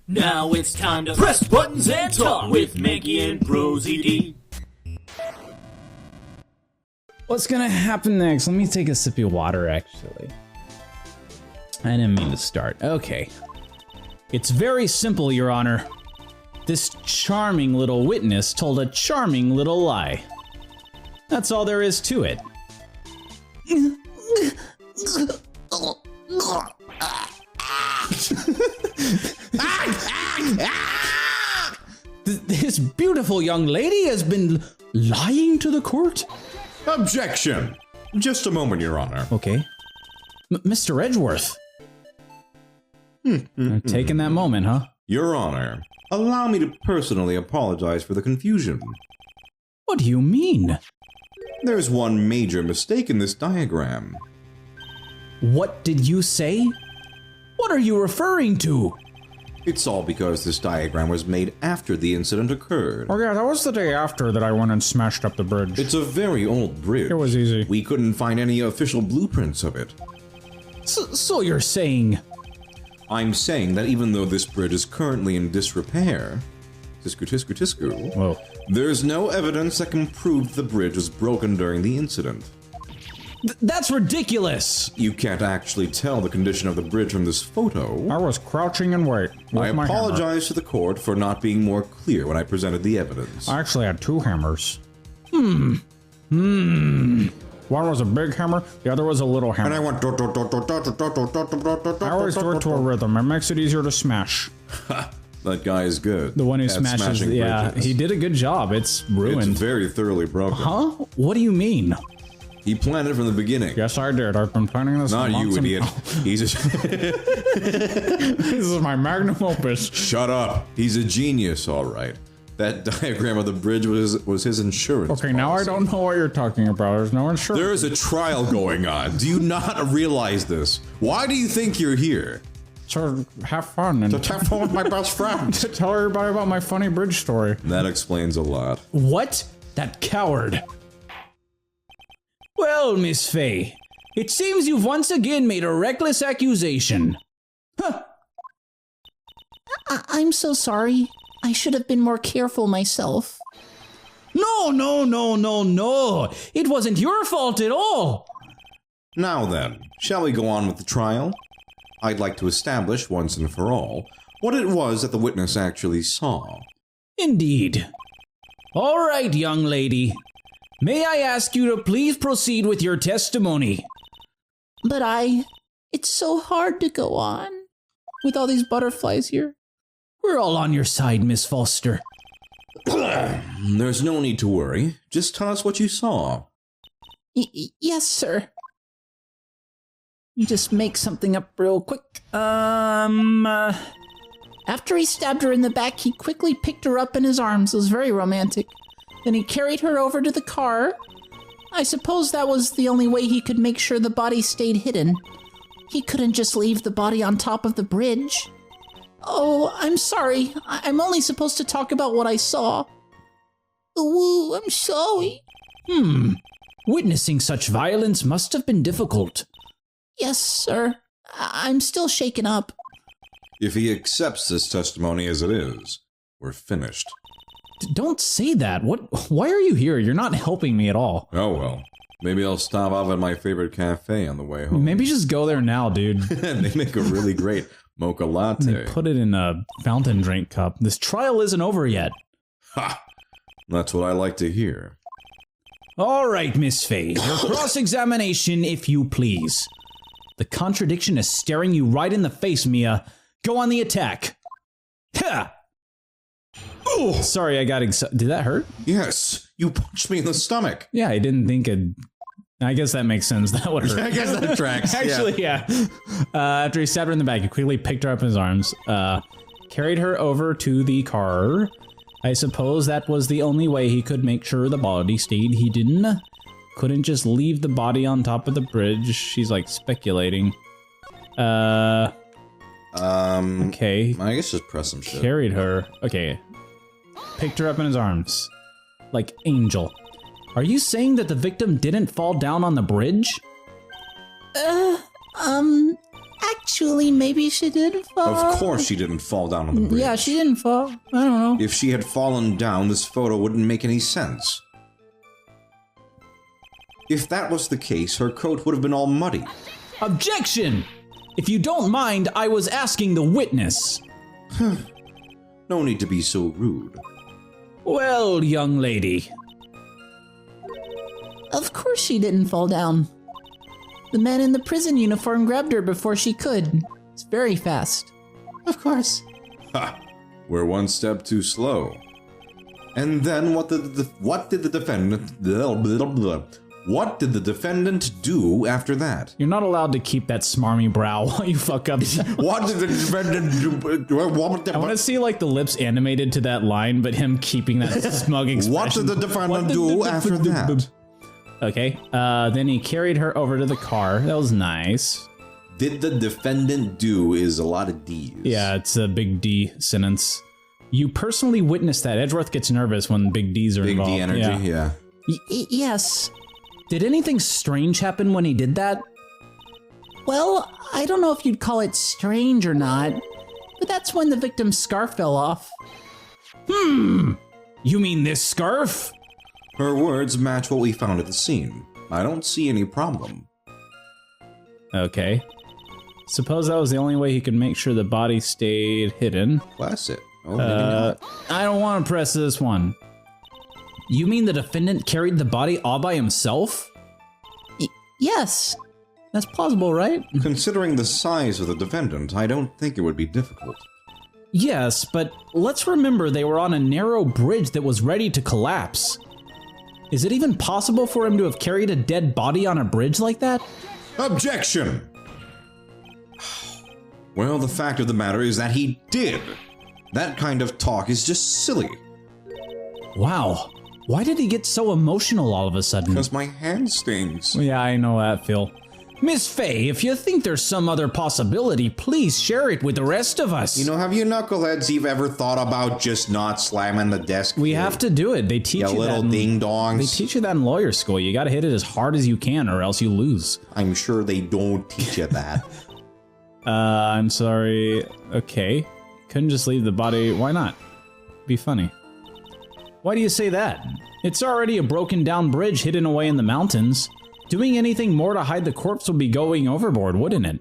Now it's time to press buttons and talk with Manky and ProZD. What's gonna happen next? Let me take a sip of water, actually. I didn't mean to start. Okay. It's very simple, Your Honor. This charming little witness told a charming little lie. That's all there is to it. This beautiful young lady has been lying to the court? Objection! Just a moment, Your Honor. Okay. Mr. Edgeworth. Taking that moment, huh? Your Honor, allow me to personally apologize for the confusion. What do you mean? There's one major mistake in this diagram. What did you say? What are you referring to? It's all because this diagram was made after the incident occurred. Oh yeah, that was the day after that I went and smashed up the bridge. It's a very old bridge. It was easy. We couldn't find any official blueprints of it. So you're saying... I'm saying that even though this bridge is currently in disrepair, tisku, Whoa. there's no evidence that can prove the bridge was broken during the incident. That's ridiculous! You can't actually tell the condition of the bridge from this photo. I was crouching in wait. I apologize to the court for not being more clear when I presented the evidence. I actually had two hammers. One was a big hammer, the other was a little hammer. And I went... I always do it to a rhythm. It makes it easier to smash. That guy is good. The one who at smashes, smashing yeah, bridges. he did a good job. It's ruined. It's very thoroughly broken. Huh? What do you mean? He planned it from the beginning. Yes, I did. I've been planning this. Not you, idiot. He's a... This is my magnum opus. Shut up. He's a genius, all right. That diagram of the bridge was his insurance Okay, now I don't know what you're talking about. There's no insurance. There is a trial going on. Do you not realize this? Why do you think you're here? So have fun and To have fun with my best friend. to tell everybody about my funny bridge story. That explains a lot. What? That coward. Well, Miss Faye, it seems you've once again made a reckless accusation. Huh. I'm so sorry. I should have been more careful myself. No. It wasn't your fault at all. Now then, shall we go on with the trial? I'd like to establish once and for all what it was that the witness actually saw. Indeed. All right, young lady. May I ask you to please proceed with your testimony? But it's so hard to go on with all these butterflies here. We're all on your side, Miss Foster. There's no need to worry. Just tell us what you saw. Yes, sir. Just make something up real quick. After he stabbed her in the back, he quickly picked her up in his arms. It was very romantic. Then he carried her over to the car. I suppose that was the only way he could make sure the body stayed hidden. He couldn't just leave the body on top of the bridge. Oh, I'm sorry. I'm only supposed to talk about what I saw. Ooh, I'm sorry. Witnessing such violence must have been difficult. Yes, sir. I'm still shaken up. If he accepts this testimony as it is, we're finished. Don't say that. Why are you here? You're not helping me at all. Oh well. Maybe I'll stop off at my favorite cafe on the way home. Maybe just go there now, dude. They make a really great mocha They latte. put it in a fountain drink cup. This trial isn't over yet. Ha! That's what I like to hear. All right, Miss Faye. Your cross-examination, if you please. The contradiction is staring you right in the face, Mia. Go on the attack. Ha! Oh, sorry, I got excited. Did that hurt? Yes, you punched me in the stomach. Yeah, I didn't think it... I guess that makes sense. That would hurt. I guess that tracks. Actually, yeah. After he stabbed her in the back, he quickly picked her up in his arms, carried her over to the car. I suppose that was the only way he could make sure the body stayed hidden. Couldn't just leave the body on top of the bridge. She's like speculating. Okay. I guess just press some shit. Carried her. Okay. Picked her up in his arms. Like Angel. Are you saying that the victim didn't fall down on the bridge? Actually, maybe she did fall. Of course she didn't fall down on the bridge. Yeah, she didn't fall. I don't know. If she had fallen down, this photo wouldn't make any sense. If that was the case, her coat would have been all muddy. Objection! If you don't mind, I was asking the witness. No need to be so rude. Well, young lady. Of course she didn't fall down. The man in the prison uniform grabbed her before she could. It's very fast. Of course. Ha! We're one step too slow. And then what did the defendant do after that? You're not allowed to keep that smarmy brow while you fuck up. What did the defendant do? I want to see like the lips animated to that line, but him keeping that smug expression. What did the defendant do after that? Okay, then he carried her over to the car. That was nice. Did the defendant do is a lot of D's. Yeah, it's a big D sentence. You personally witnessed that. Edgeworth gets nervous when big D's are involved. Big D energy, yeah. Yes. Did anything strange happen when he did that? Well, I don't know if you'd call it strange or not, but that's when the victim's scarf fell off. You mean this scarf? Her words match what we found at the scene. I don't see any problem. Okay. Suppose that was the only way he could make sure the body stayed hidden. Bless it. Oh, maybe not. I don't want to press this one. You mean the defendant carried the body all by himself? Yes. That's plausible, right? Considering the size of the defendant, I don't think it would be difficult. Yes, but let's remember they were on a narrow bridge that was ready to collapse. Is it even possible for him to have carried a dead body on a bridge like that? Objection! Well, the fact of the matter is that he did. That kind of talk is just silly. Wow. Why did he get so emotional all of a sudden? Because my hand stings. Yeah, I know that, Phil. Miss Faye, if you think there's some other possibility, please share it with the rest of us. You know, have you knuckleheads ever thought about just not slamming the desk? We have to do it. They teach you little that. ding-dongs. They teach you that in lawyer school. You gotta hit it as hard as you can or else you lose. I'm sure they don't teach you that. I'm sorry. Okay. Couldn't just leave the body. Why not? Be funny. Why do you say that? It's already a broken down bridge hidden away in the mountains. Doing anything more to hide the corpse would be going overboard, wouldn't it?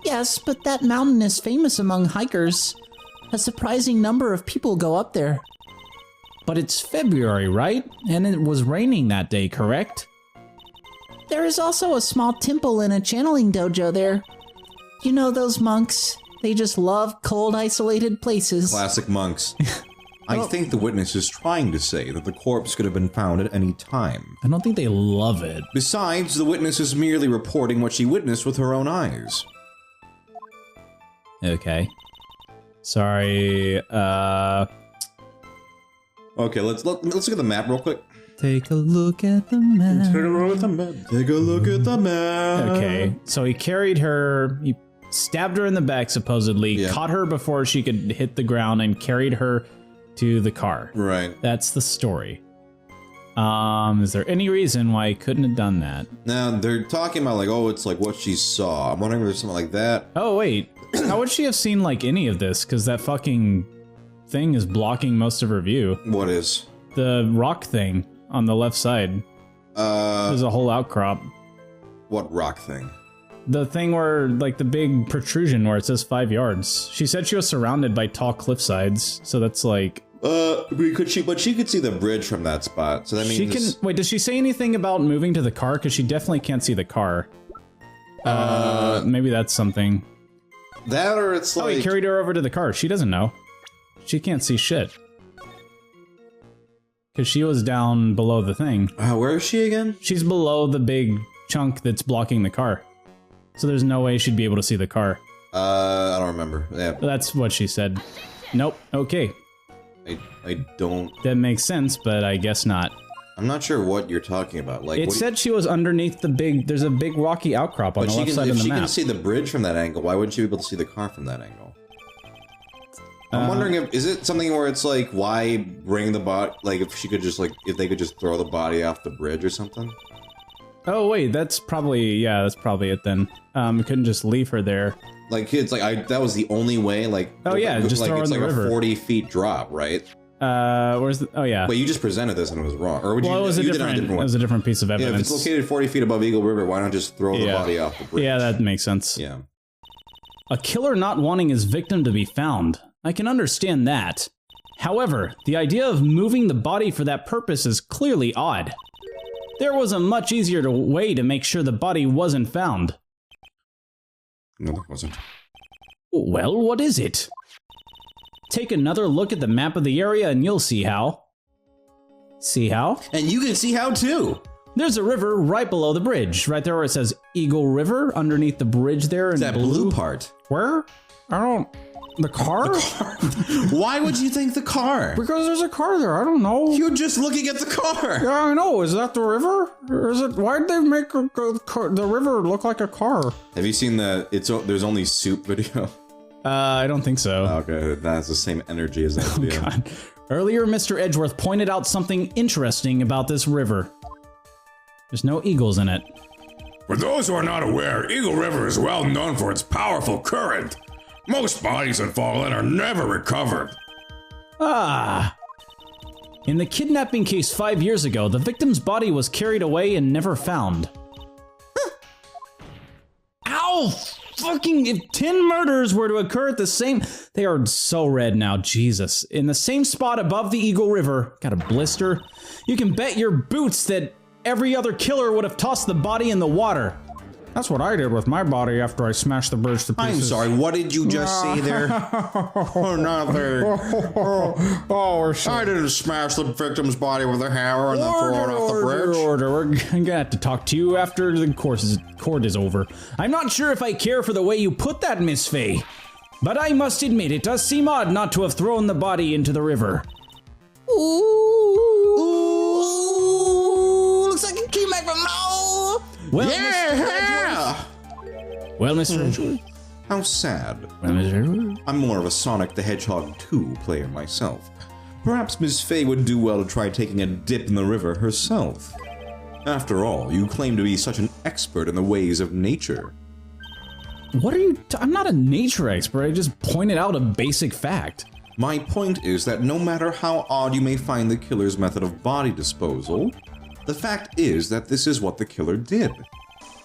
Yes, but that mountain is famous among hikers. A surprising number of people go up there. But it's February, right? And it was raining that day, correct? There is also a small temple and a channeling dojo there. You know those monks? They just love cold, isolated places. Classic monks. I think the witness is trying to say that the corpse could have been found at any time. I don't think they love it. Besides, the witness is merely reporting what she witnessed with her own eyes. Okay. Sorry, Okay, let's look at the map real quick. Take a look at the map. Take a look at the map. Take a look at the map. Okay, so he carried her, he stabbed her in the back supposedly, caught her before she could hit the ground, and carried her to the car. Right. That's the story. Is there any reason why he couldn't have done that? Now, they're talking about like, oh, it's like what she saw. I'm wondering if there's something like that. Oh, wait. How would she have seen like any of this? Because that fucking thing is blocking most of her view. What is? The rock thing on the left side. There's a whole outcrop. What rock thing? The thing where, like, the big protrusion where it says 5 yards. She said she was surrounded by tall cliff sides, so that's like... but she could see the bridge from that spot, so that means... She can... Wait, does she say anything about moving to the car? Because she definitely can't see the car. Maybe that's something. That or it's like... Oh, he carried her over to the car. She doesn't know. She can't see shit. Because she was down below the thing. Where is she again? She's below the big chunk that's blocking the car. So there's no way she'd be able to see the car. I don't remember. Yeah. That's what she said. Nope. Okay. I don't... That makes sense, but I guess not. I'm not sure what you're talking about. Like, it said she was underneath the big... There's a big rocky outcrop on the left side of the map. If she can see the bridge from that angle, why wouldn't she be able to see the car from that angle? I'm wondering if... Is it something where it's like, why bring the body... Like, if she could just, like... If they could just throw the body off the bridge or something? Oh wait, that's probably it then. We couldn't just leave her there. Like it's like that was the only way. Like just like throw her it's in like the river. a 40 feet drop, right? Where's the? Oh yeah. Wait, you just presented this and it was wrong, or would you? Well, it was you a did it on different. one. It was a different piece of Yeah, evidence. if it's located 40 feet above Eagle River, why not just throw the body off the bridge? Yeah, that makes sense. Yeah. A killer not wanting his victim to be found. I can understand that. However, the idea of moving the body for that purpose is clearly odd. There was a much easier way to make sure the body wasn't found. No, there wasn't. Well, what is it? Take another look at the map of the area and you'll see how. See how? And you can see how too. There's a river right below the bridge, right there where it says Eagle River, underneath the bridge there in That blue part. Where? I don't... The car? Why would you think the car? Because there's a car there, I don't know. You're just looking at the car. Yeah, I know. Is that the river? Or is it... Why'd they make the river look like a car? Have you seen the There's Only Soup video? I don't think so. Okay, that's the same energy as that video. God. Earlier, Mr. Edgeworth pointed out something interesting about this river. There's no eagles in it. For those who are not aware, Eagle River is well known for its powerful current. Most bodies that fall in are never recovered. Ah. In the kidnapping case 5 years ago, the victim's body was carried away and never found. Ow! Fucking, if 10 murders were to occur at the same... They are so red now, Jesus. In the same spot above the Eagle River, got a blister. You can bet your boots that every other killer would have tossed the body in the water. That's what I did with my body after I smashed the bridge to pieces. I'm sorry, what did you just say there? Oh, nothing. We're sorry. I didn't smash the victim's body with a hammer and then throw it off the bridge. Order. We're gonna have to talk to you after the court is over. I'm not sure if I care for the way you put that, Miss Faye. But I must admit, it does seem odd not to have thrown the body into the river. Ooh, looks like it came back from now. Well, Yeah! Mr. Edgeworth. How sad. Well, Mr. Edgeworth. I'm more of a Sonic the Hedgehog 2 player myself. Perhaps Miss Faye would do well to try taking a dip in the river herself. After all, you claim to be such an expert in the ways of nature. What are you... I'm not a nature expert, I just pointed out a basic fact. My point is that no matter how odd you may find the killer's method of body disposal, the fact is that this is what the killer did.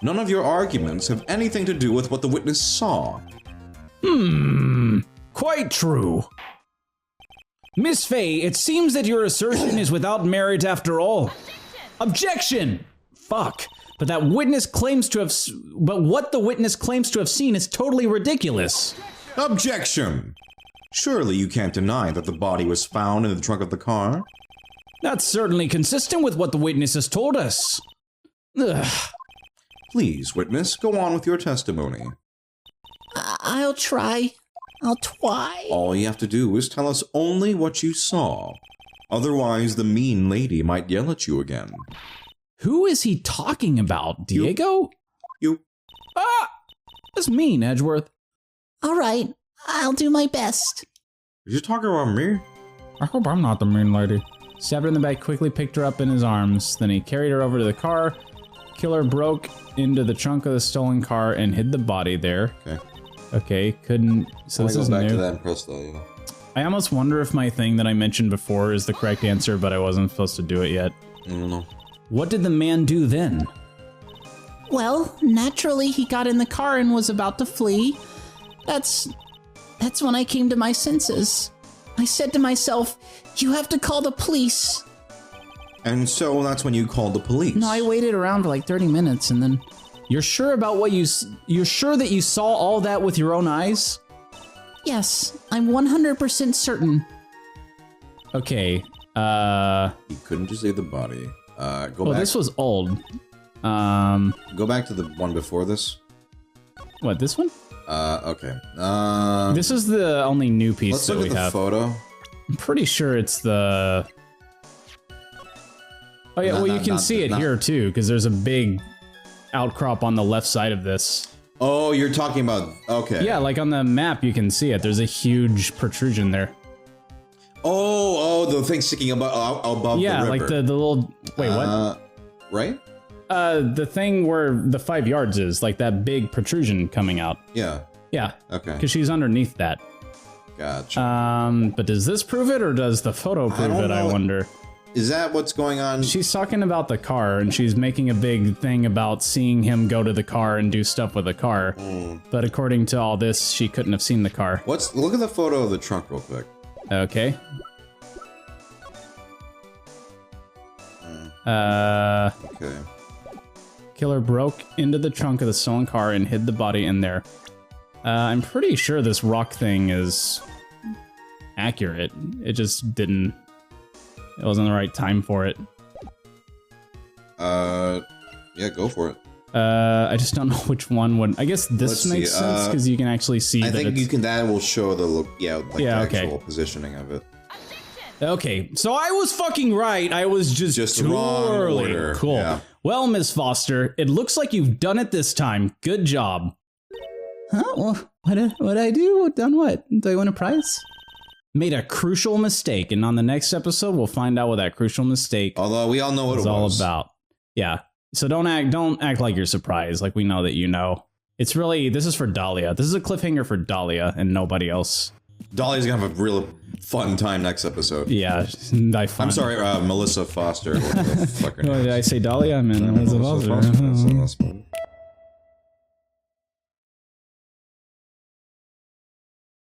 None of your arguments have anything to do with what the witness saw. Quite true. Miss Faye, it seems that your assertion is without merit after all. Objection! Fuck. But what the witness claims to have seen is totally ridiculous. Objection! Surely you can't deny that the body was found in the trunk of the car? That's certainly consistent with what the witness has told us. Ugh. Please, witness, go on with your testimony. I'll try. I'll try. All you have to do is tell us only what you saw. Otherwise, the mean lady might yell at you again. Who is he talking about, Diego? You. Ah! That's mean, Edgeworth. All right, I'll do my best. Are you talking about me? I hope I'm not the mean lady. Stabbed her in the back, quickly picked her up in his arms. Then he carried her over to the car. Killer broke into the trunk of the stolen car and hid the body there. Okay, couldn't... So this is go back new. to that and press the... I almost wonder if my thing that I mentioned before is the correct answer, but I wasn't supposed to do it yet. I don't know. What did the man do then? Well, naturally, he got in the car and was about to flee. That's when I came to my senses. I said to myself, you have to call the police. And so that's when you called the police? No, I waited around for like 30 minutes and then... You're sure about what you're sure that you saw all that with your own eyes? Yes, I'm 100% certain. Okay, You couldn't just say the body. Go back. This was old. Go back to the one before this. What, this one? Okay. This is the only new piece Let's that look we at the have. photo. I'm pretty sure it's the... Oh yeah, you can see it here too, because there's a big outcrop on the left side of this. Oh, you're talking about... Okay. Yeah, like on the map you can see it. There's a huge protrusion there. Oh, the thing sticking above the river. Yeah, like the little... Wait, what? Right? the thing where the 5 yards is, like that big protrusion coming out. Yeah. Yeah. Okay. Because she's underneath that. Gotcha. But does this prove it, or does the photo prove it, I wonder? Is that what's going on? She's talking about the car, and she's making a big thing about seeing him go to the car and do stuff with the car. But according to all this, she couldn't have seen the car. Look at the photo of the trunk real quick. Okay. Okay. Killer broke into the trunk of the stolen car and hid the body in there. I'm pretty sure this rock thing is accurate. It just didn't... It wasn't the right time for it. Yeah, go for it. I just don't know which one would... I guess this makes sense, because you can actually see I think you can... That will show the the actual positioning of it. Okay, so I was fucking right. I was just the too wrong early. order. Cool. Yeah. Well, Miss Foster, it looks like you've done it this time. Good job. Huh? Well, what I do? Done what? Do I win a prize? Made a crucial mistake, and on the next episode, we'll find out what that crucial mistake Although we all know what it was all about. Yeah. So don't act like you're surprised. Like we know that you know. It's really, this is for Dahlia. This is a cliffhanger for Dahlia and nobody else. Dahlia's gonna have a real fun time next episode. Yeah, I'm sorry, Melissa Foster. What did I say, Dahlia? I mean, Melissa Foster. Foster.